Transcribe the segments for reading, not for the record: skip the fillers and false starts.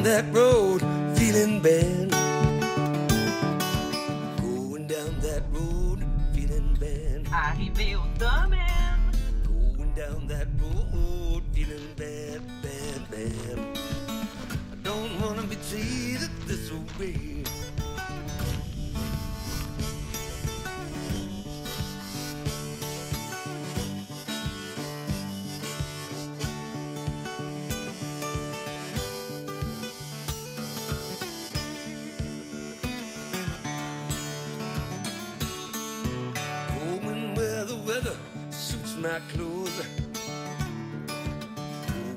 that road, feeling bad. Going down that road, feeling bad. Arrivé au domaine. Going down that road, feeling bad, bad, bad. I don't wanna be treated this way. My clothes,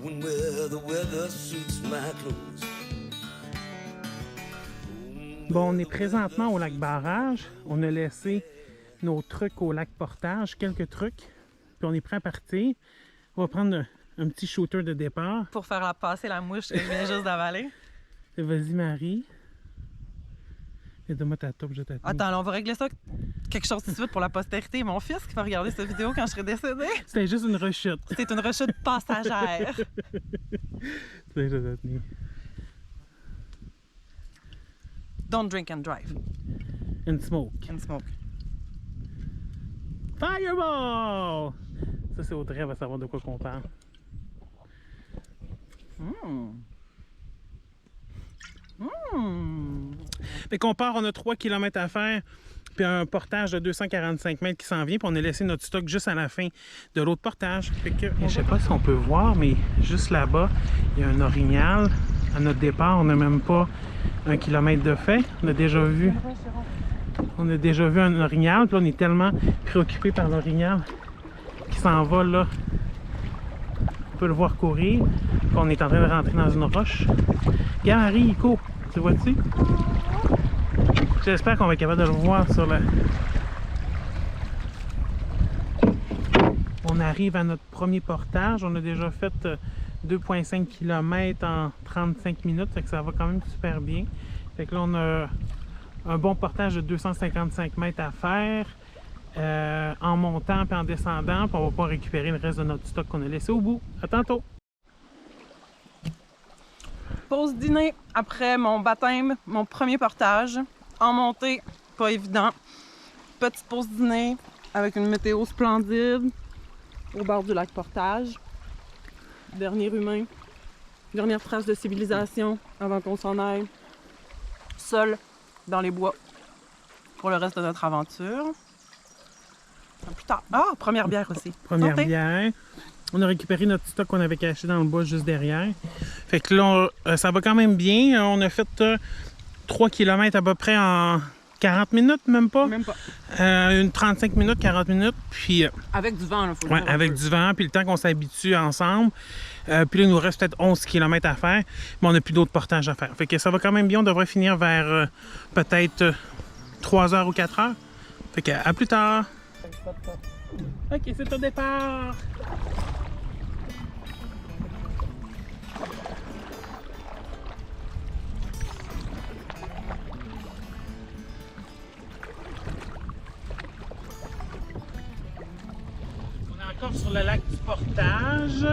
going where the weather suits my clothes. Bon, on est présentement au lac Barrage. On a laissé nos trucs au lac Portage, quelques trucs, puis on est prêt à partir. On va prendre un petit shooter de départ. Pour faire passer la mouche que je viens juste d'avaler. Vas-y, Marie. Et donne-moi ta taupe, je t'attends. Attends, là, on va régler ça quelque chose tout de suite pour la postérité. Mon fils qui va regarder cette vidéo quand je serai décédée. C'était juste une rechute. C'est une rechute passagère. C'est juste à tenir. Don't drink and drive. And smoke. And smoke. Fireball! Ça, c'est Audrey, elle va savoir de quoi qu'on parle. Fait qu'on part, on a 3 km à faire, puis un portage de 245 mètres qui s'en vient, puis on a laissé notre stock juste à la fin de l'autre portage. Fait que, je sais pas si on peut voir, mais juste là-bas, il y a un orignal. À notre départ, on n'a même pas 1 kilomètre de fait. On a déjà vu un orignal, puis là, on est tellement préoccupé par l'orignal qui s'en va là. On peut le voir courir, puis on est en train de rentrer dans une roche. Gary, il court. Tu vois-tu? J'espère qu'on va être capable de le voir sur le... On arrive à notre premier portage. On a déjà fait 2,5 km en 35 minutes. Fait que ça va quand même super bien. Fait que là, on a un bon portage de 255 mètres à faire. En montant puis en descendant. Puis on va pouvoir récupérer le reste de notre stock qu'on a laissé au bout. À tantôt! Pause dîner après mon baptême, mon premier portage. En montée, pas évident. Petite pause dîner avec une météo splendide au bord du lac Portage. Dernier humain, dernière trace de civilisation avant qu'on s'en aille. Seul dans les bois pour le reste de notre aventure. Plus tard. Ah, première bière aussi. Première bière. On a récupéré notre stock qu'on avait caché dans le bois juste derrière. Fait que là, ça va quand même bien. On a fait 3 km à peu près en 40 minutes, même pas. Même pas. Une 35 minutes, 40 minutes. Puis, avec du vent, là, faut le dire. Avec du vent, puis le temps qu'on s'habitue ensemble. Puis là, il nous reste peut-être 11 km à faire, mais on n'a plus d'autres portages à faire. Fait que ça va quand même bien. On devrait finir vers peut-être 3 heures ou 4 heures. Fait que à plus tard. Ok, c'est au départ. Sur le lac du Portage.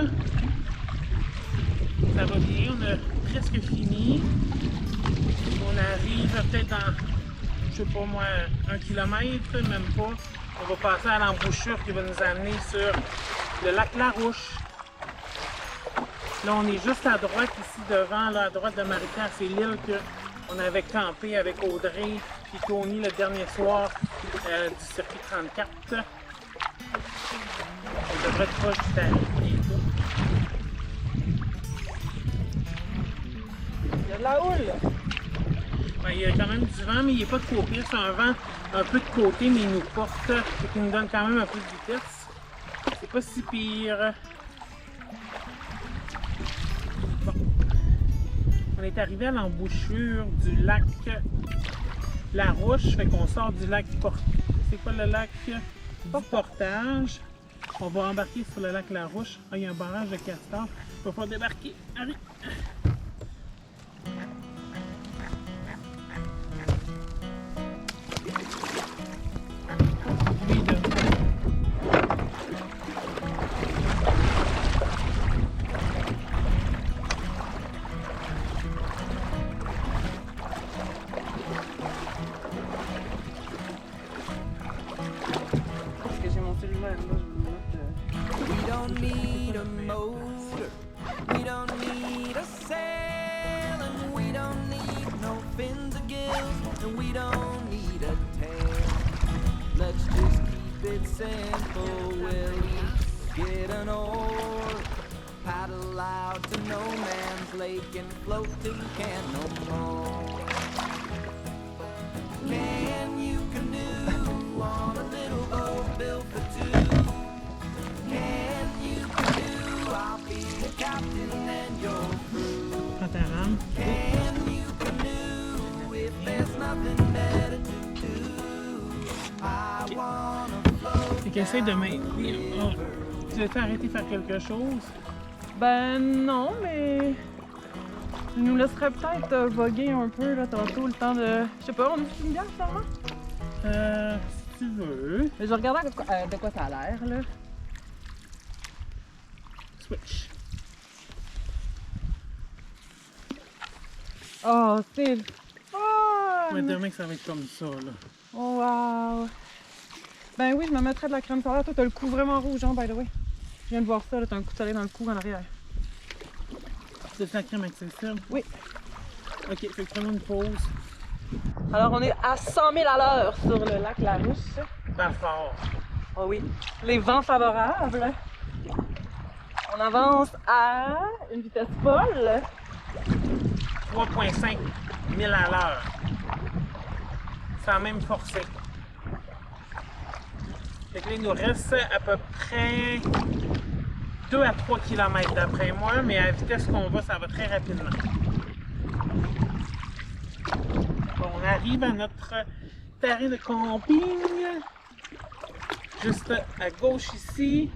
Ça va bien, on a presque fini. On arrive peut-être dans, je sais pas moi, 1 kilomètre, même pas. On va passer à l'embouchure qui va nous amener sur le lac Larouche. Là, on est juste à droite ici devant, là, à droite de Marie-Pierre, c'est l'île qu'on avait campé avec Audrey et Tony le dernier soir du circuit 34. On devrait être proche du tarif bientôt. Il y a de la houle! Ben, il y a quand même du vent, mais il n'est pas trop pire. C'est un vent un peu de côté, mais il nous porte et qui nous donne quand même un peu de vitesse. C'est pas si pire. Bon. On est arrivé à l'embouchure du lac Larouche. Fait qu'on sort du lac C'est quoi le lac? Du Portage. On va embarquer sur le lac Larouche. Ah, il y a un barrage de castor. Il va falloir débarquer. Allez! simple. We'll each get an oar, paddle out to no man's lake and float till you can't no more. Can you canoe on a little boat built for two? Can you canoe? I'll be the captain and your crew. Prends ta rame. Can you canoe if there's nothing better to do? I wanna float. Fait qu'essaie de maintenir. Oh. Tu veux arrêter de faire quelque chose? Ben non, mais je nous laisserais peut-être voguer un peu là tantôt, le temps de... Je sais pas, on est une bière finalement? Si tu veux. Mais je regardais de quoi ça a l'air là. Switch. Oh, c'est fun! Ouais, demain que ça va être comme ça, là. Oh wow! Ben oui, je me mettrais de la crème solaire. Toi, t'as le cou vraiment rouge, hein, by the way. Je viens de voir ça, là, t'as un coup de soleil dans le cou en arrière. C'est de la crème accessible? Oui. Ok, fait que prenons une pause. Alors, on est à 100 000 à l'heure sur le lac Larousse. Pas fort. Oh oui. Les vents favorables. On avance à une vitesse folle. 3,5 000 à l'heure. Sans même forcer. Fait que là, il nous reste à peu près 2 à 3 km d'après moi, mais à la vitesse qu'on va, ça va très rapidement. Bon, on arrive à notre terrain de camping. Juste à gauche ici.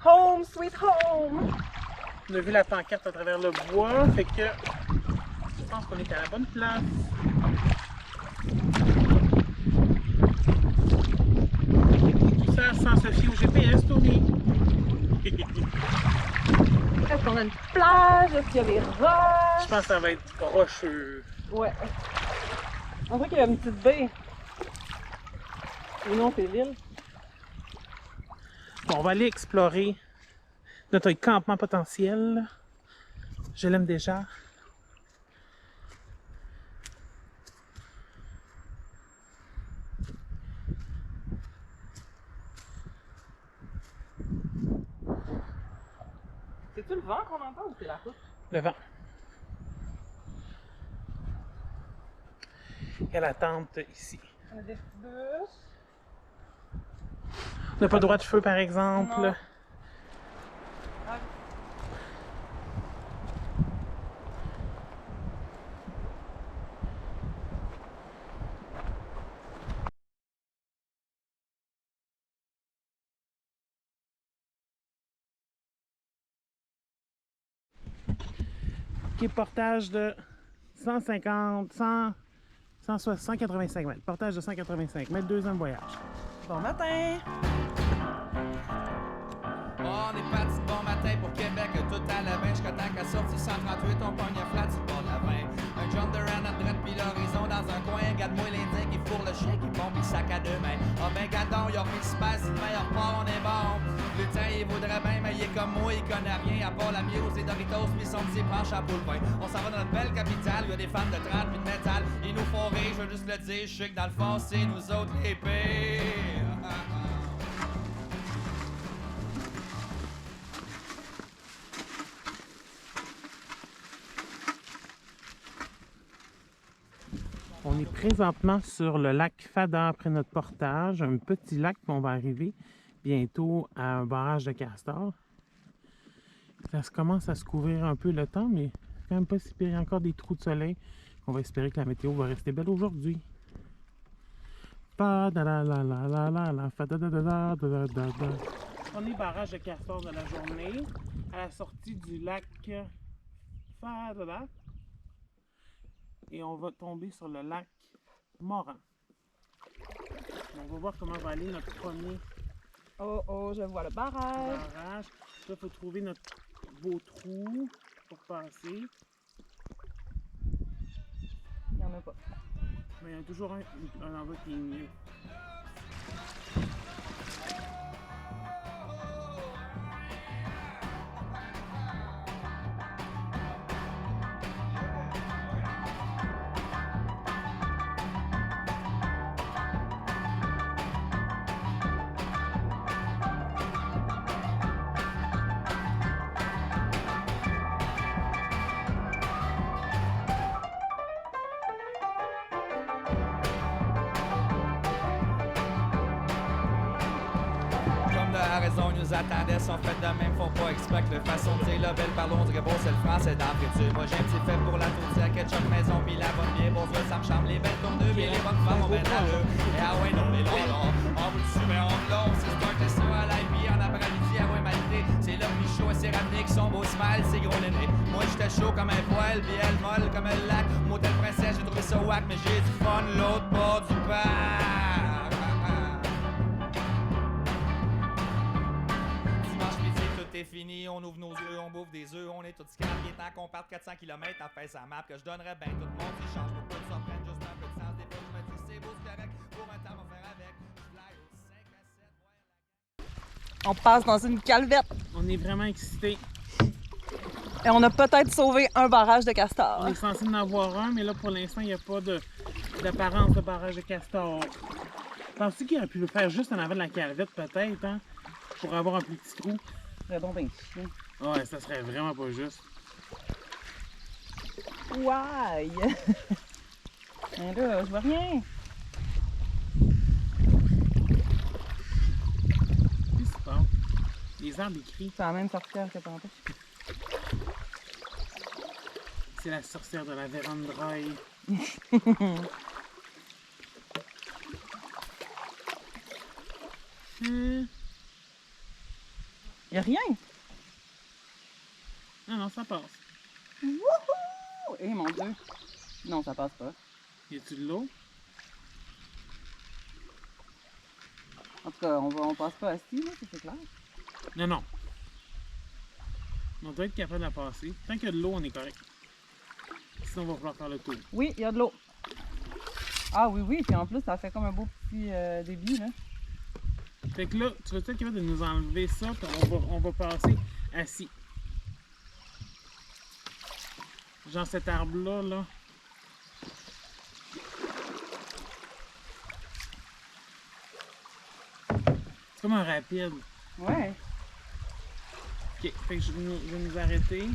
Home, sweet home! On a vu la pancarte à travers le bois, fait que je pense qu'on est à la bonne place. Tout ça sans se fier au GPS, Tony. Est-ce qu'on a une plage? Est-ce qu'il y a des roches? Je pense que ça va être rocheux. Ouais. On dirait qu'il y a une petite baie. Et non, c'est l'île. Bon, on va aller explorer notre campement potentiel. Je l'aime déjà. C'est-tu le vent qu'on entend ou c'est la route? Le vent. Il y a la tente ici. On a des petits bus. On n'a pas le droit de feu, par exemple. Non. Ok, portage de 150, 100, 185 mètres. Portage de 185 mètres, deuxième voyage. Bon matin! On est parti de bon matin pour Québec, tout à la main, jusqu'à temps qu'à sortie 138, on pogne un flat sur le bord de la 20. Un jump de run à droite, puis l'horizon dans un coin. Garde-moi l'Indien qui fourre le chien, qui pompe, il sac à deux mains. Oh ben gadon, y'a repris super, si le meilleur part, on est bon. Le temps, il vaudrait bien, mais il est comme moi, il connaît rien, à part la muse et Doritos, puis son petit planche à boule pain. On s'en va dans notre belle capitale, y'a des fans de 30 puis de métal. Ils nous font rire, je veux juste le dire, je sais que dans le fond, c'est nous autres les pires. On est présentement sur le lac Fada après notre portage, un petit lac, puis on va arriver bientôt à un barrage de castor. Ça commence à se couvrir un peu le temps, mais c'est quand même pas si pire. Il y a encore des trous de soleil. On va espérer que la météo va rester belle aujourd'hui. On est barrage de castor de la journée, à la sortie du lac Fada. Et on va tomber sur le lac Morin. On va voir comment va aller notre premier Oh, je vois le barrage. barrage. Là, il faut trouver notre beau trou pour passer. Il n'y en a pas. Mais il y a toujours un endroit qui est mieux. raison, ils nous attendaient, sont faits de même, font pas exprès que le façon de dire la belle parlons, on dirait bon, c'est le français dans la friture. Moi j'ai un petit fait pour la tourtière, ketchup maison, pis la bonne bière, bon, ça me chambre, les belles tourneux, pis les bonnes femmes, on met à l'heure. Et ah ouais, non, les longs, on vous dessus, mais on l'onde, c'est starté sur à l'IP, en après-midi, à ouais, malgré. C'est là que chaud et céramique, son beau smile, c'est gros néné. Moi j'étais chaud comme un poil, pis elle molle comme un lac. Motel princesse, j'ai trouvé ça whack, mais j'ai du fun l'autre bord du parc. Dimanche midi, tout est fini, on ouvre nos yeux, on bouffe des œufs, on est tous calmes. Il est temps qu'on parte 400 km à faire sa map, que je donnerais bien tout le monde s'il change pour pas que ça prenne juste un peu de sens. Des fois je me dis c'est beau, c'est correct, pour un temps on va faire avec. Je fly au 5 à 7, On passe dans une calvette On est vraiment excités. et on a peut-être sauvé un barrage de On castor. est censé en avoir un, mais là pour l'instant, il n'y a pas d'apparence de barrage de castor. Penses-tu qu'il aurait pu le faire juste en avant de la calvette, peut-être, hein? Pour avoir un plus petit trou? Très bon, ben chien. Ouais, ça serait vraiment pas juste. Ouais! Mais là, je vois rien. Qu'est-ce qui se passe? Les arbres écrits. C'est la même sorcière que tantôt. C'est la sorcière de la vérandraille. Y'a rien! Non, non, ça passe. Wouhou! Eh mon Dieu! Non, ça passe pas. Y a-tu de l'eau? En tout cas, on passe pas assis, là, c'est clair. Non, non. On doit être capable de la passer. Tant qu'il y a de l'eau, on est correct. Sinon, on va falloir faire le tour. Oui, il y a de l'eau. Ah oui, oui, puis en plus, ça fait comme un beau petit débit, là. Fait que là, tu vas être capable de nous enlever ça, puis on va passer assis. Genre cet arbre-là, là. C'est comme un rapide. Ouais. Ok, fait que je vais nous arrêter.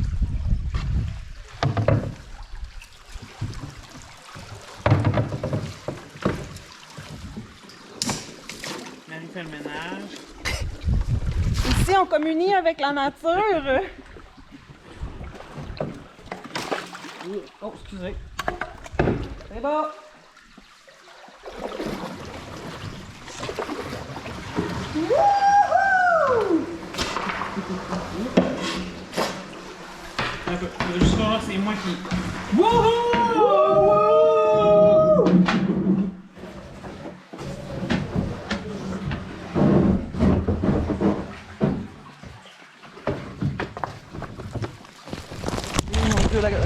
Marie fait le ménage. Ici, on communie avec la nature. Oh, excusez. C'est bon. Wouhou! Un peu. Juste voir, c'est moi qui. Wouhou! Mon Dieu, la go.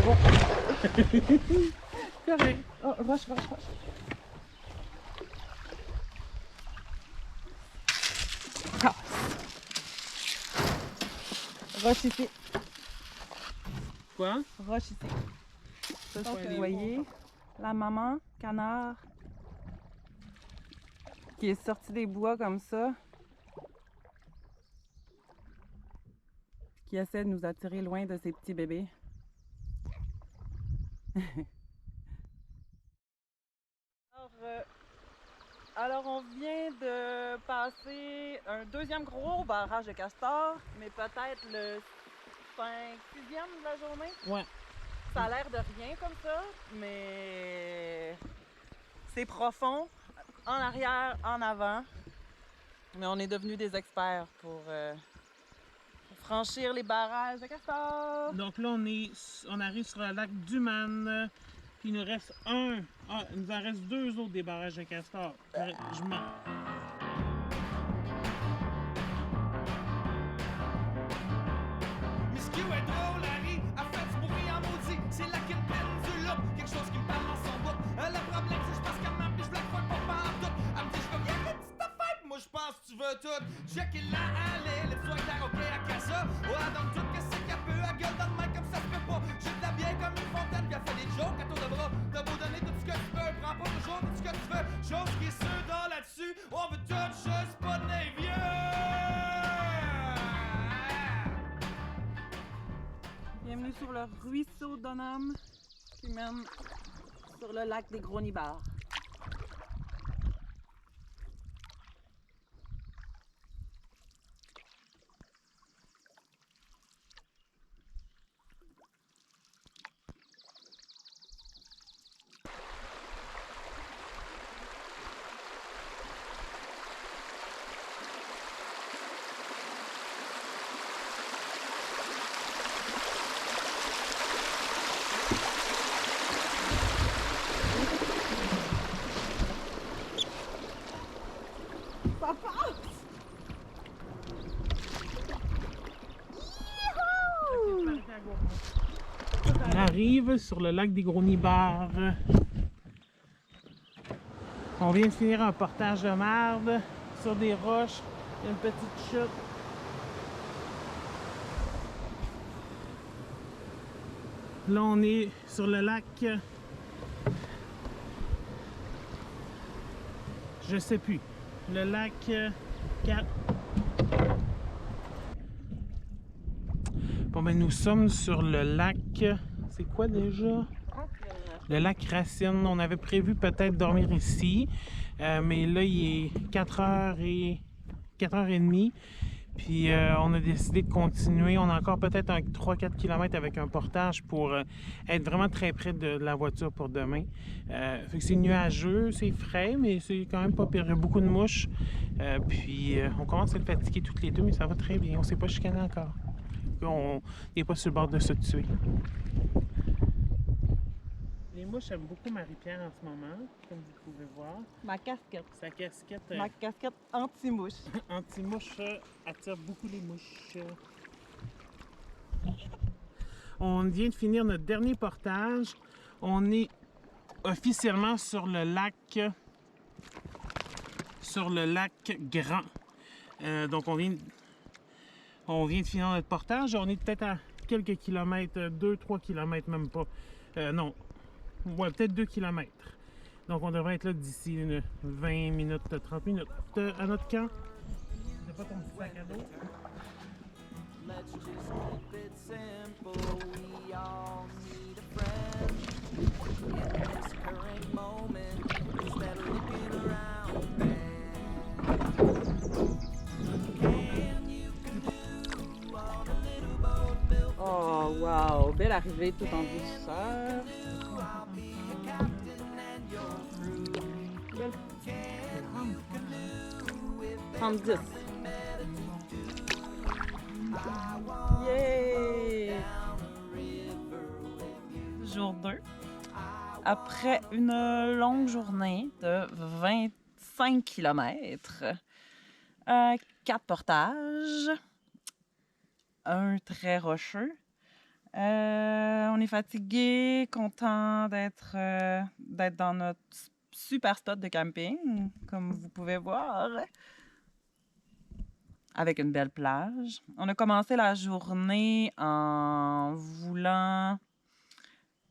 Correct. Oh, rush. Ah. Rush ici. Quoi? Rush ici. Ça, Donc, c'est vous les voyez la maman canard qui est sortie des bois comme ça, qui essaie de nous attirer loin de ses petits bébés. Alors, on vient de passer un deuxième gros barrage de castor, mais peut-être le 5-6e de la journée. Ouais. Ça a l'air de rien comme ça, mais c'est profond, en arrière, en avant. Mais on est devenus des experts pour franchir les barrages de castor. Donc là, on arrive sur le lac Duman. Puis il nous reste un. Ah, il nous en reste deux autres des barrages de castor. Je mens. Miss Q est drôle, Harry, a fait du bruit en maudit. C'est la kingpin du look, quelque chose qui me parle dans son bout. Le problème, c'est que je pense qu'elle m'a pis je la crois pas en tout. Elle me dit, je veux bien des petites affaires, pis moi je pense que tu veux tout. J'ai qu'il l'a allé, les soins karaoké à casa. Ouais, donc tout qu'est-ce qu'elle peut, elle gueule dans le mic comme ça se peut pas. J'ai de la bière comme une fontaine, pis elle fait des jokes à tour de bras. T'as beau donner tout ce que tu veux, prends pas toujours tout ce que tu veux. Chose qui est sûre dans là-dessus, on veut tout juste pas de les vieux. Bienvenue sur le ruisseau d'Onam qui mène sur le lac des Gros-Nibards. arrive sur le lac des Gros-Nibards. On vient de finir un portage de marde sur des roches. Il y a une petite chute. Là, on est sur le lac. Je sais plus. Le lac 4. Bon, ben, nous sommes sur le lac. C'est quoi déjà? Le lac Racine. On avait prévu peut-être dormir ici. Mais là, il est 4h30. Puis on a décidé de continuer. On a encore peut-être un 3-4 km avec un portage pour être vraiment très près de la voiture pour demain. Fait que c'est nuageux, c'est frais, mais c'est quand même pas pire. Il y a beaucoup de mouches. Puis on commence à être fatigués toutes les deux, mais ça va très bien. On s'est pas chicané encore. On n'est pas sur le bord de se tuer. Les mouches aiment beaucoup Marie-Pierre en ce moment, comme vous pouvez voir. Ma casquette. Sa casquette Ma casquette anti-mouche. anti-mouche attire beaucoup les mouches. On vient de finir notre dernier portage. On est officiellement sur le lac Grand. Donc on vient de finir notre portage. On est peut-être à quelques kilomètres, 2-3 kilomètres même pas. Non, ouais, peut-être 2 kilomètres. Donc on devrait être là d'ici une 20 minutes, 30 minutes à notre camp. C'est pas ton petit sac à dos? Let's just keep it simple. We all need a friend in this current moment. Instead of looking around, can you do on a little boat built Oh, wow! Belle arrivée, tout en douceur. I'll be a captain and you're through. Belle. Can you canoe if 30. Yeah! Jour 2. Après une longue journée de 25 km, 4 portages, un très rocheux. On est fatigué, content d'être dans notre super spot de camping, comme vous pouvez voir, avec une belle plage. On a commencé la journée en voulant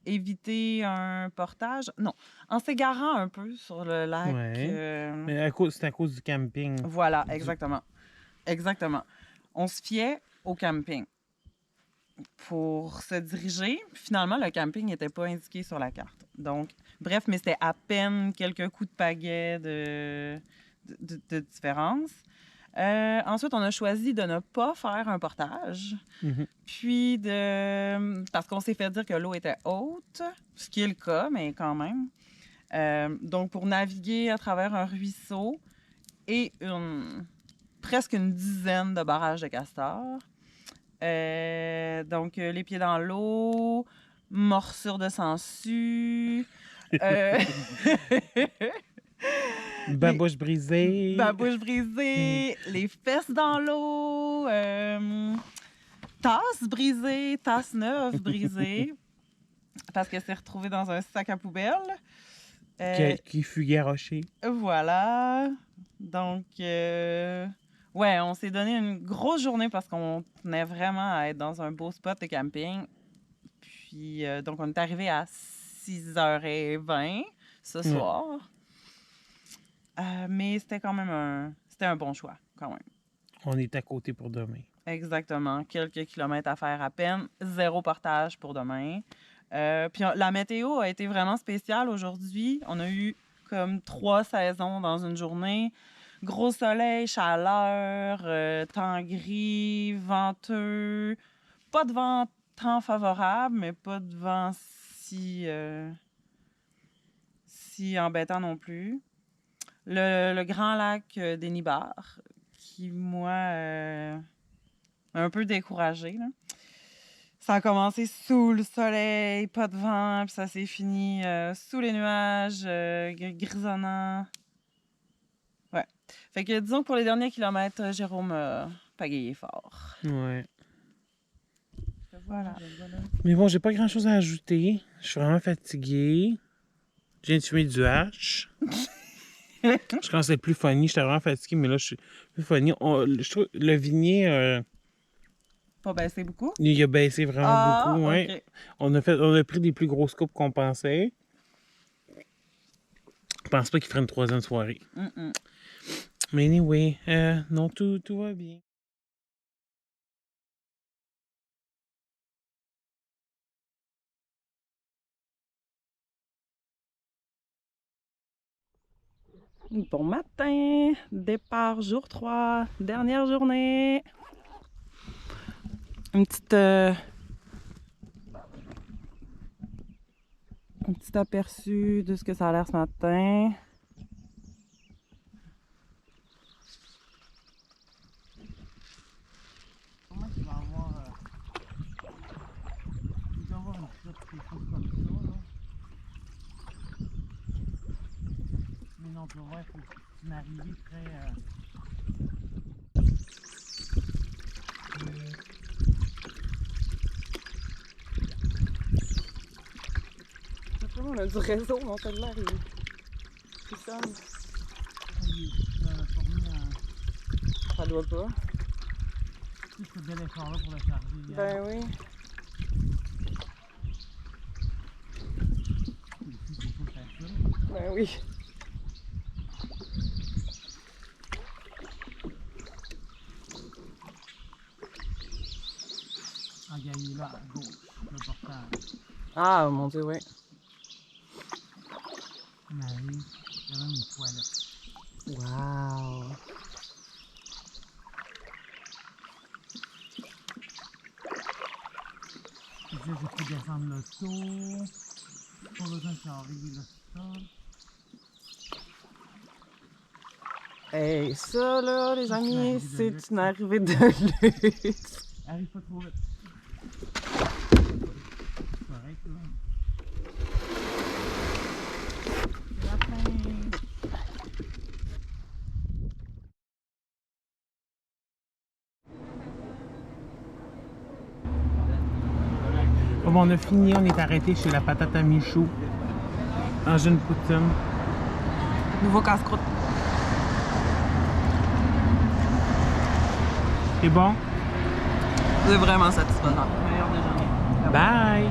éviter un portage. Non, en s'égarant un peu sur le lac. Ouais. Mais c'est à cause du camping. Voilà, exactement. Exactement. On se fiait au camping pour se diriger. Finalement, le camping n'était pas indiqué sur la carte. Donc, bref, mais c'était à peine quelques coups de pagaie de différence. Ensuite, on a choisi de ne pas faire un portage. Mhm. Puis, parce qu'on s'est fait dire que l'eau était haute, ce qui est le cas, mais quand même. Donc, pour naviguer à travers un ruisseau et presque une dizaine de barrages de castors. Donc, les pieds dans l'eau, morsure de sangsue. Babouche brisée. Babouche brisée, les fesses dans l'eau, tasse brisée, tasse neuve brisée, parce qu'elle s'est retrouvée dans un sac à poubelle. Qui fut garoché. Voilà. Donc, ouais, on s'est donné une grosse journée parce qu'on tenait vraiment à être dans un beau spot de camping. Puis, donc, on est arrivé à 6h20 ce soir. Mais c'était quand même un bon choix, quand même. On est à côté pour demain. Exactement. Quelques kilomètres à faire à peine. 0 portage pour demain. Puis la météo a été vraiment spéciale aujourd'hui. On a eu comme 3 saisons dans une journée. Gros soleil, chaleur, temps gris, venteux. Pas de temps favorable, mais pas de vent si embêtant non plus. Le grand lac des Nibards, qui, moi, m'a un peu découragée, là. Ça a commencé sous le soleil, pas de vent, puis ça s'est fini sous les nuages, grisonnant. Ouais. Fait que disons que pour les derniers kilomètres, Jérôme a pagayé fort. Ouais. Je vais Voilà. Mais bon, j'ai pas grand chose à ajouter. Je suis vraiment fatigué. Je viens de fumer du hache. Je commence à être plus funny. J'étais vraiment fatigué, mais là, je suis plus funny. Je trouve le vignier, Pas baissé beaucoup? il a baissé vraiment beaucoup. Ouais. Ok. On a pris des plus grosses coupes qu'on pensait. Je pense pas qu'il ferait une troisième soirée. Mais anyway, non, tout va bien. Bon matin, départ jour 3, dernière journée. Un petit aperçu de ce que ça a l'air ce matin. Comment tu vas avoir... tu dois avoir une shot, quelque chose comme ça, là. Mais non, tu vas voir, il faut que tu m'arrives très... On a du réseau, mon cellulaire, il sonne. Ça doit pas. Tu fais bel effort là pour le charger. Ben oui. Ben oui. Ah, il est là, à gauche, le portage. Ah, mon Dieu, oui. On arrive, il y a même une toilette. Wow. Je disais, j'ai pu descendre l'auto. Pas besoin de charger le sol. Hey, ça là, les amis, arrivée de c'est luxe. une arrivée de luxe. Arrive pas trop vite. C'est correct, là. C'est la fin. Bon, on a fini, on est arrêté chez la patate à Michou. En jeune poutine. Nouveau casse-croûte. C'est bon? C'est vraiment satisfaisant. Meilleur déjeuner. Bye!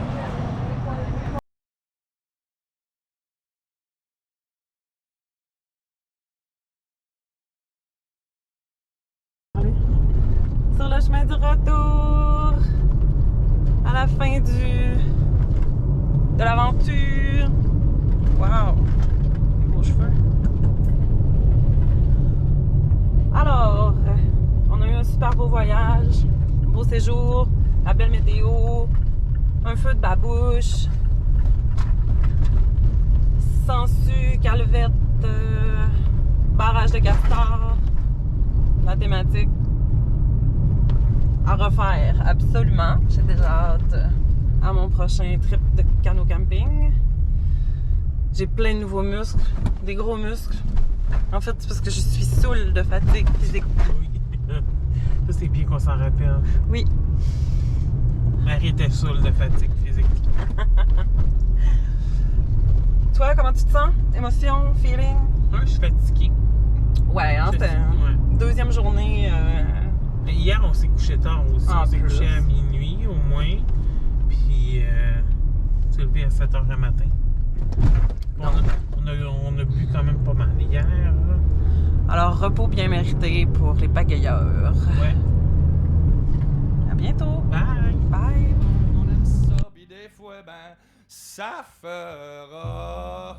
Sur le chemin du retour, à la fin de l'aventure. Wow! Les beaux cheveux. Alors, on a eu un super beau voyage, un beau séjour, la belle météo, un feu de babouche, sangsue, calvette, barrage de castor, la thématique à refaire absolument. J'ai déjà hâte à mon prochain trip de canot camping. J'ai plein de nouveaux muscles, des gros muscles. En fait, c'est parce que je suis saoule de fatigue physique. Oui. Ça, c'est bien qu'on s'en rappelle. Oui. Marie était saoule de fatigue physique. Toi, comment tu te sens? Émotion, feeling? Moi, je suis fatigué. Ouais, hein, c'était Ouais. deuxième journée. Hier, on s'est couché tard aussi. En On s'est plus. couché à minuit au moins. Puis, on s'est levé à 7h le matin. On a bu quand même pas mal hier. Là. Alors, repos bien mérité pour les pagayeurs. Ouais. À bientôt! Bye! Bye! On aime ça, pis des fois, ben, ça fera.